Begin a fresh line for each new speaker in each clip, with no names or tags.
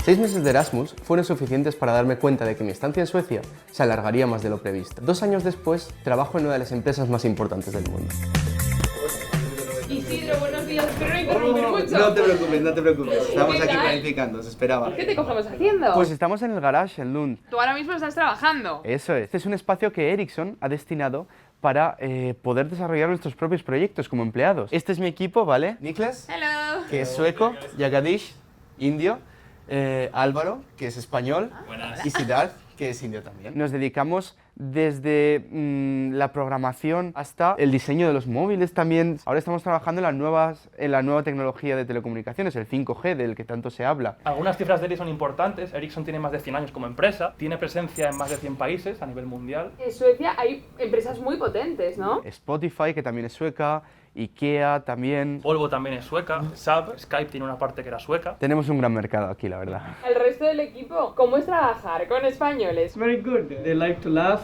6 meses de Erasmus fueron suficientes para darme cuenta de que mi estancia en Suecia se alargaría más de lo previsto. 2 años después, trabajo en una de las empresas más importantes del mundo.
Isidro, buenos días, espero no interrumpir mucho.
No te preocupes, no te preocupes. Estamos aquí planificando, os esperaba.
¿Qué te cogemos haciendo?
Pues estamos en el garage en Lund.
Tú ahora mismo estás trabajando.
Eso es. Este es un espacio que Ericsson ha destinado para poder desarrollar nuestros propios proyectos como empleados. Este es mi equipo, ¿vale? Niklas,
Hello.
que es sueco, Jagadish, indio, Álvaro, que es español, y Siddharth, que es indio también. Nos dedicamos desde la programación hasta el diseño de los móviles también. Ahora estamos trabajando en la nueva tecnología de telecomunicaciones, el 5G, del que tanto se habla.
Algunas cifras de Ericsson son importantes. Ericsson tiene más de 100 años como empresa, tiene presencia en más de 100 países a nivel mundial.
En Suecia hay empresas muy potentes, ¿no?
Spotify, que también es sueca, IKEA también.
Volvo también es sueca, SAP, Skype tiene una parte que era sueca.
Tenemos un gran mercado aquí, la verdad.
El resto del equipo, ¿cómo es trabajar con españoles?
Very good. They like to laugh.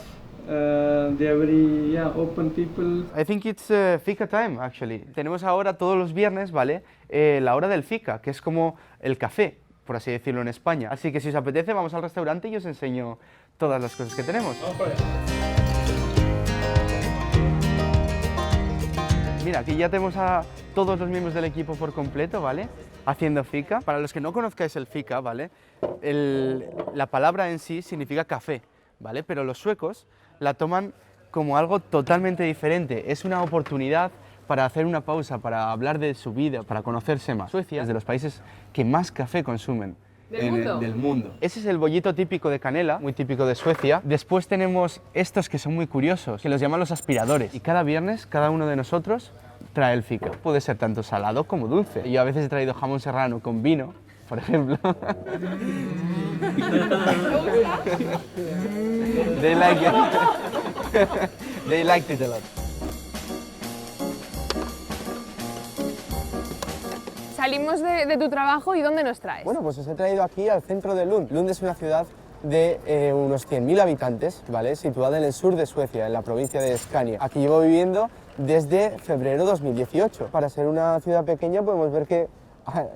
They are very open people.
I think it's fika time, actually. Tenemos ahora todos los viernes, ¿vale? La hora del fika, que es como el café, por así decirlo en España. Así que si os apetece, vamos al restaurante y os enseño todas las cosas que tenemos.
Vamos por allá.
Mira, aquí ya tenemos a todos los miembros del equipo por completo, ¿vale? Haciendo fika. Para los que no conozcáis el fika, ¿vale? La palabra en sí significa café, ¿vale? Pero los suecos la toman como algo totalmente diferente. Es una oportunidad para hacer una pausa, para hablar de su vida, para conocerse más. Suecia es de los países que más café consumen. Del mundo. Ese es el bollito típico de canela, muy típico de Suecia. Después tenemos estos que son muy curiosos, que los llaman los aspiradores. Y cada viernes, cada uno de nosotros trae el fika. Puede ser tanto salado como dulce. Yo a veces he traído jamón serrano con vino, por ejemplo. They like it. They liked it a lot.
Salimos de tu trabajo y ¿dónde nos traes?
Bueno, pues os he traído aquí al centro de Lund. Lund es una ciudad de unos 100.000 habitantes, ¿vale? Situada en el sur de Suecia, en la provincia de Scania. Aquí llevo viviendo desde febrero de 2018. Para ser una ciudad pequeña podemos ver que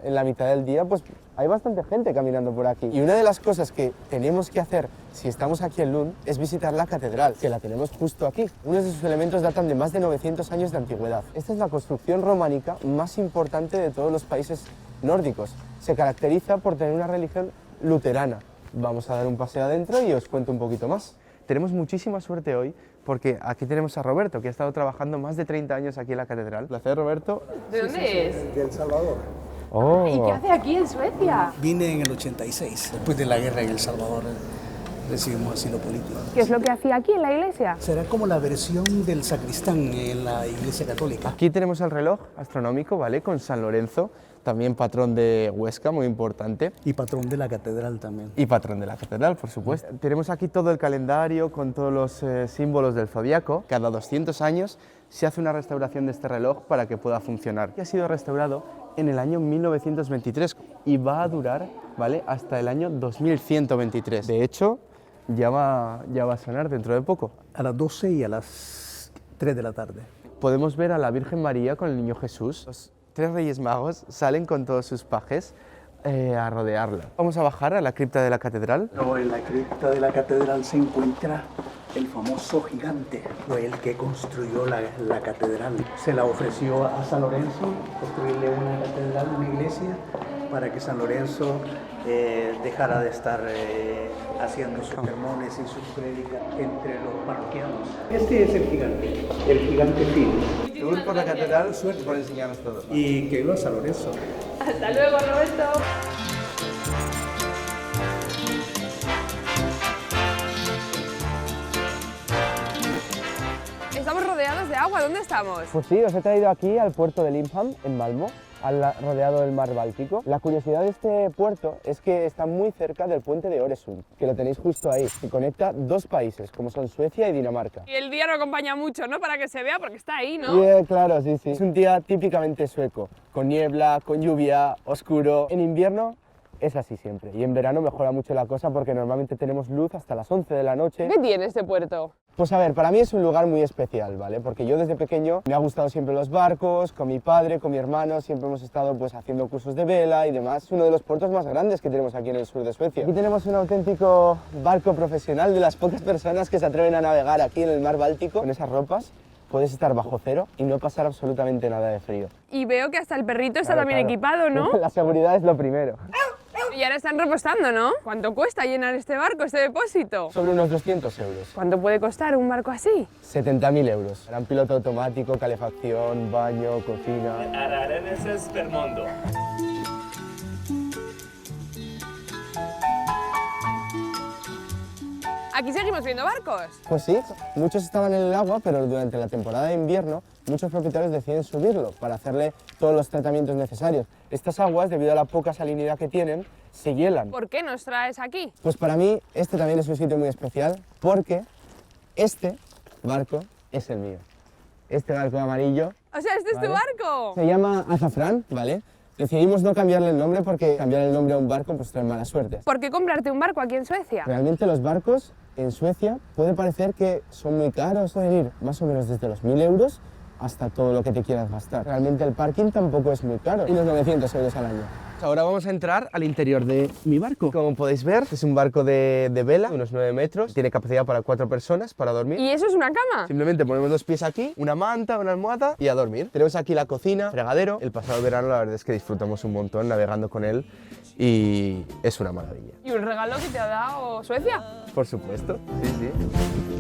en la mitad del día pues hay bastante gente caminando por aquí. Y una de las cosas que tenemos que hacer si estamos aquí en Lund es visitar la catedral, que la tenemos justo aquí. Unos de sus elementos datan de más de 900 años de antigüedad. Esta es la construcción románica más importante de todos los países nórdicos. Se caracteriza por tener una religión luterana. Vamos a dar un paseo adentro y os cuento un poquito más. Tenemos muchísima suerte hoy porque aquí tenemos a Roberto, que ha estado trabajando más de 30 años aquí en la catedral. ¿Placer, Roberto?
¿De dónde es?
De El Salvador.
Oh.
¿Y qué hace aquí en Suecia?
Vine en el 86, después de la guerra en El Salvador recibimos asilo político.
¿Qué es lo que hacía aquí en la iglesia?
Será como la versión del sacristán en la Iglesia Católica.
Aquí tenemos el reloj astronómico, ¿vale? Con San Lorenzo, también patrón de Huesca, muy importante.
Y patrón de la catedral también.
Y patrón de la catedral, por supuesto. Tenemos aquí todo el calendario con todos los símbolos del zodiaco. Cada 200 años se hace una restauración de este reloj para que pueda funcionar. Y ha sido restaurado en el año 1923 y va a durar, ¿vale? Hasta el año 2123. De hecho, ya va a sonar dentro de poco.
A las 12 y a las 3 de la tarde.
Podemos ver a la Virgen María con el Niño Jesús. Los 3 Reyes Magos salen con todos sus pajes a rodearla. Vamos a bajar a la cripta de la catedral.
No, en la cripta de la catedral se encuentra el famoso gigante, fue el que construyó la catedral. Se la ofreció a San Lorenzo construirle una catedral, una iglesia, para que San Lorenzo dejara de estar haciendo sus sermones y sus prédicas entre los parroquianos. Este es el gigante Phil.
Tour por la catedral, suerte por enseñarnos todo.
Y que viva San Lorenzo.
Hasta luego, Roberto. Estamos rodeados de agua, ¿dónde estamos?
Pues sí, os he traído aquí al puerto de Limhamn, en Malmö, rodeado del mar Báltico. La curiosidad de este puerto es que está muy cerca del puente de Öresund, que lo tenéis justo ahí, que conecta dos países, como son Suecia y Dinamarca.
Y el día no acompaña mucho, ¿no? Para que se vea, porque está ahí, ¿no?
Claro, sí. Es un día típicamente sueco, con niebla, con lluvia, oscuro. En invierno es así siempre, y en verano mejora mucho la cosa porque normalmente tenemos luz hasta las 11 de la noche.
¿Qué tiene este puerto?
Pues a ver, para mí es un lugar muy especial, ¿vale? Porque yo desde pequeño me ha gustado siempre los barcos, con mi padre, con mi hermano, siempre hemos estado pues haciendo cursos de vela y demás. Es uno de los puertos más grandes que tenemos aquí en el sur de Suecia. Aquí tenemos un auténtico barco profesional, de las pocas personas que se atreven a navegar aquí en el mar Báltico. Con esas ropas puedes estar bajo cero y no pasar absolutamente nada de frío.
Y veo que hasta el perrito está
Claro,
también
claro.
equipado, ¿no?
La seguridad es lo primero.
Y ahora están repostando, ¿no? ¿Cuánto cuesta llenar este barco, este depósito?
Sobre unos 200 euros.
¿Cuánto puede costar un barco así?
70.000 euros. Gran piloto automático, calefacción, baño, cocina.
Arareneses per mundo.
Aquí seguimos viendo barcos.
Pues sí, muchos estaban en el agua, pero durante la temporada de invierno muchos propietarios deciden subirlo para hacerle todos los tratamientos necesarios. Estas aguas, debido a la poca salinidad que tienen, se hielan.
¿Por qué nos traes aquí?
Pues para mí este también es un sitio muy especial porque este barco es el mío. Este barco amarillo
O sea, ¿este es tu
Vale.
barco?
se llama Azafrán, ¿vale? Decidimos no cambiarle el nombre porque cambiar el nombre a un barco pues trae mala suerte.
¿Por qué comprarte un barco aquí en Suecia?
Realmente los barcos en Suecia puede parecer que son muy caros, pueden ir más o menos desde los 1.000 euros hasta todo lo que te quieras gastar. Realmente el parking tampoco es muy caro, unos 900 euros al año. Ahora vamos a entrar al interior de mi barco. Como podéis ver, es un barco de vela, de unos 9 metros, tiene capacidad para 4 personas para dormir.
¿Y eso es una cama?
Simplemente ponemos los pies aquí, una manta, una almohada y a dormir. Tenemos aquí la cocina, fregadero. El pasado verano la verdad es que disfrutamos un montón navegando con él y es una maravilla.
¿Y un regalo que te ha dado Suecia?
Por supuesto, sí, sí.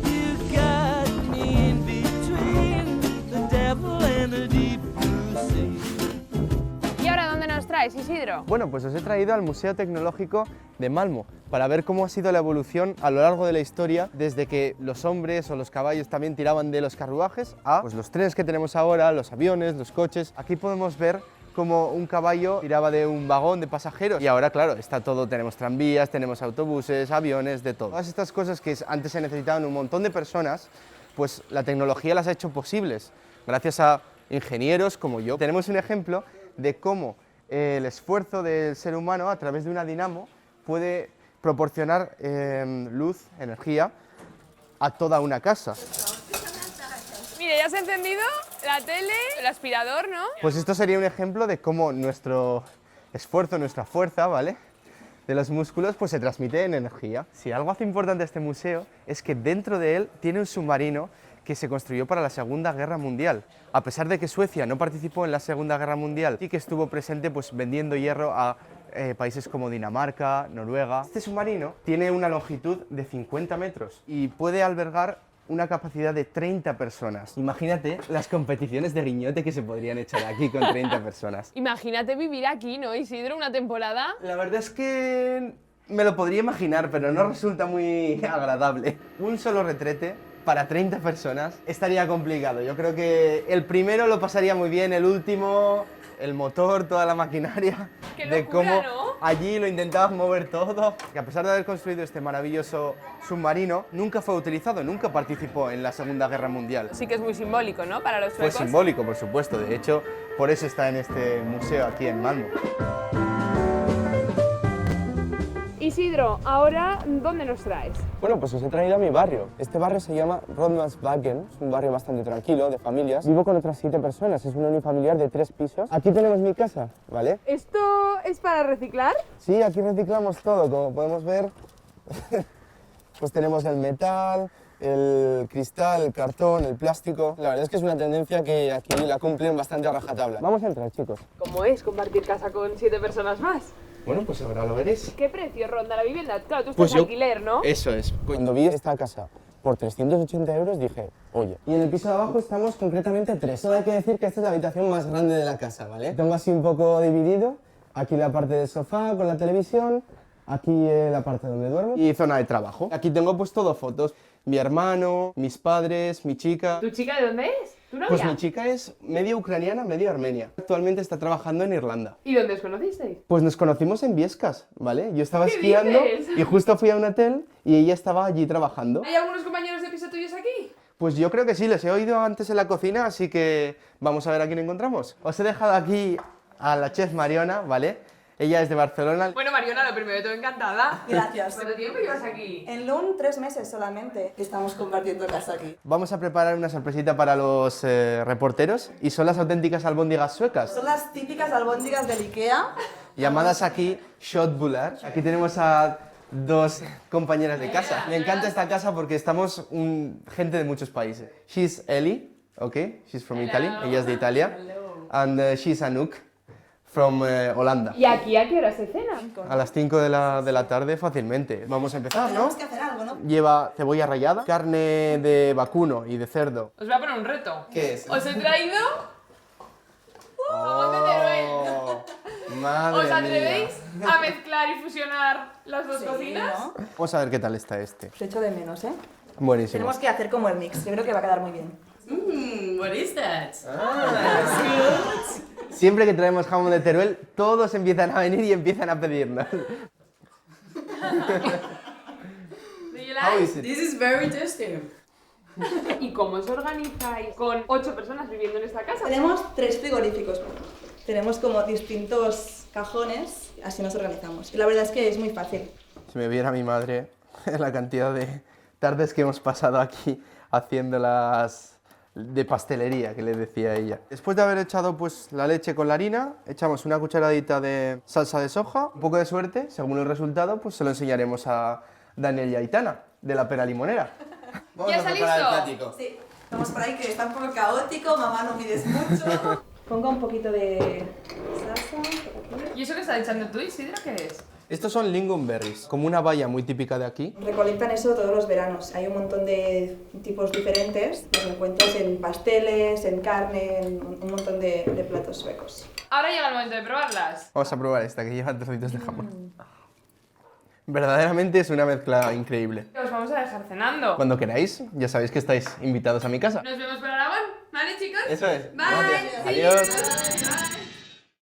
You got me in between the devil and the deep blue sea.
¿Y ahora dónde nos traes, Isidro?
Bueno, pues os he traído al Museo Tecnológico de Malmo para ver cómo ha sido la evolución a lo largo de la historia desde que los hombres o los caballos también tiraban de los carruajes a pues, los trenes que tenemos ahora, los aviones, los coches. Aquí podemos ver cómo un caballo tiraba de un vagón de pasajeros y ahora, claro, está todo, tenemos tranvías, tenemos autobuses, aviones, de todo. Todas estas cosas que antes se necesitaban un montón de personas, pues la tecnología las ha hecho posibles gracias a ingenieros como yo. Tenemos un ejemplo de cómo el esfuerzo del ser humano a través de una dinamo puede proporcionar luz, energía a toda una casa.
Mira, ya se ha encendido la tele, el aspirador, ¿no?
Pues esto sería un ejemplo de cómo nuestro esfuerzo, nuestra fuerza, ¿vale?, de los músculos, pues se transmite en energía. Si algo hace importante este museo es que dentro de él tiene un submarino que se construyó para la Segunda Guerra Mundial. A pesar de que Suecia no participó en la Segunda Guerra Mundial, sí que estuvo presente pues, vendiendo hierro a países como Dinamarca, Noruega. Este submarino tiene una longitud de 50 metros y puede albergar una capacidad de 30 personas. Imagínate las competiciones de guiñote que se podrían echar aquí con 30 personas.
Imagínate vivir aquí, ¿no, Isidro? Una temporada.
La verdad es que me lo podría imaginar, pero no resulta muy agradable. Un solo retrete para 30 personas estaría complicado. Yo creo que el primero lo pasaría muy bien, el último, el motor, toda la maquinaria.
¡Qué
de
locura!,
cómo
¿no?
allí lo intentabas mover todo. Que a pesar de haber construido este maravilloso submarino, nunca fue utilizado, nunca participó en la Segunda Guerra Mundial.
Sí que es muy simbólico, ¿no? Para los
Fue
suecos.
simbólico, por supuesto. De hecho, por eso está en este museo aquí en Malmo.
Isidro, ahora, ¿dónde nos traes?
Bueno, pues os he traído a mi barrio. Este barrio se llama Rodmansbacken, es un barrio bastante tranquilo, de familias. Vivo con otras 7 personas, es una unifamiliar de 3 pisos. Aquí tenemos mi casa, ¿vale?
¿Esto es para reciclar?
Sí, aquí reciclamos todo, como podemos ver. Pues tenemos el metal, el cristal, el cartón, el plástico. La verdad es que es una tendencia que aquí la cumplen bastante a rajatabla. Vamos a entrar, chicos.
¿Cómo es compartir casa con 7 personas más?
Bueno, pues ahora lo veréis.
¿Qué precio ronda la vivienda? Claro, tú estás
Pues yo-
alquiler, ¿no?
Eso es. Cuando vi esta casa por 380 euros dije, oye. Y en el piso de abajo estamos concretamente 3. Solo hay que decir que esta es la habitación más grande de la casa, ¿vale? Tengo así un poco dividido. Aquí la parte del sofá con la televisión. Aquí la parte donde duermo. Y zona de trabajo. Aquí tengo pues todo fotos. Mi hermano, mis padres, mi chica.
¿Tu chica de dónde es? ¿Tu novia?
Pues mi chica es medio ucraniana, medio armenia. Actualmente está trabajando en Irlanda.
¿Y dónde os conocisteis?
Pues nos conocimos en Viescas, ¿vale? Yo estaba
¿Qué
esquiando
dices?
y justo fui a un hotel y ella estaba allí trabajando.
¿Hay algunos compañeros de piso tuyos aquí?
Pues yo creo que sí, les he oído antes en la cocina, así que vamos a ver a quién encontramos. Os he dejado aquí a la chef Mariona, ¿vale? Ella es de Barcelona.
Bueno, Mariona, lo primero de todo, encantada.
Gracias.
¿Cuánto tiempo llevas aquí?
En Lund 3 meses solamente que estamos compartiendo casa aquí.
Vamos a preparar una sorpresita para los reporteros y son las auténticas albóndigas suecas,
Son las típicas albóndigas del Ikea.
llamadas aquí Köttbullar. Aquí tenemos a dos compañeras de casa. Me encanta esta casa porque estamos gente de muchos países. She's Ellie, okay, she's from Italy, ella es de Italia. And she's Anouk, from Holanda.
¿Y aquí a qué hora se cena?
A las 5 de la tarde fácilmente. Vamos a empezar, ¿no?
Tenemos que hacer algo, ¿no?
Lleva cebolla rallada, carne de vacuno y de cerdo.
Os voy a poner un reto.
¿Qué es?
Os he traído jamón de Teruel.
Oh, madre
¿Os atrevéis
mía.
a mezclar y fusionar las dos cocinas?
¿no?
Vamos a ver qué tal está este.
Os echo de menos, ¿eh?
Buenísimo.
Tenemos que hacer como el mix. Yo creo que va a quedar muy bien.
What is that?
Siempre que traemos jamón de Teruel, todos empiezan a venir y empiezan a pedirnos.
Do you
How
like?
is it?
This is very tasty.
¿Y cómo os organizáis con 8 personas viviendo en esta casa?
Tenemos 3 frigoríficos. Tenemos como distintos cajones, así nos organizamos. Y la verdad es que es muy fácil.
Si me viera mi madre la cantidad de tardes que hemos pasado aquí haciendo las de pastelería que le decía ella. Después de haber echado pues la leche con la harina, echamos una cucharadita de salsa de soja, un poco de suerte, según el resultado pues se lo enseñaremos a Daniel y Aitana de la Pera Limonera. Vamos
¿Ya
a
está
preparar
listo?
el plático.
Sí, vamos por ahí que está un poco caótico, mamá no mides mucho. Pongo un poquito de salsa por aquí.
¿Y eso que estás echando tú, Isidro, qué es?
Estos son lingonberries, como una baya muy típica de aquí.
Recolectan eso todos los veranos. Hay un montón de tipos diferentes. Los encuentras en pasteles, en carne, en un montón de platos suecos.
Ahora llega el momento de probarlas.
Vamos a probar esta que lleva trocitos de jamón. Verdaderamente es una mezcla increíble.
Os vamos a dejar cenando.
Cuando queráis, ya sabéis que estáis invitados a mi casa.
Nos vemos por Aragón, ¿vale, chicos?
Eso es.
Bye.
Gracias.
See
Adiós.
you. Bye.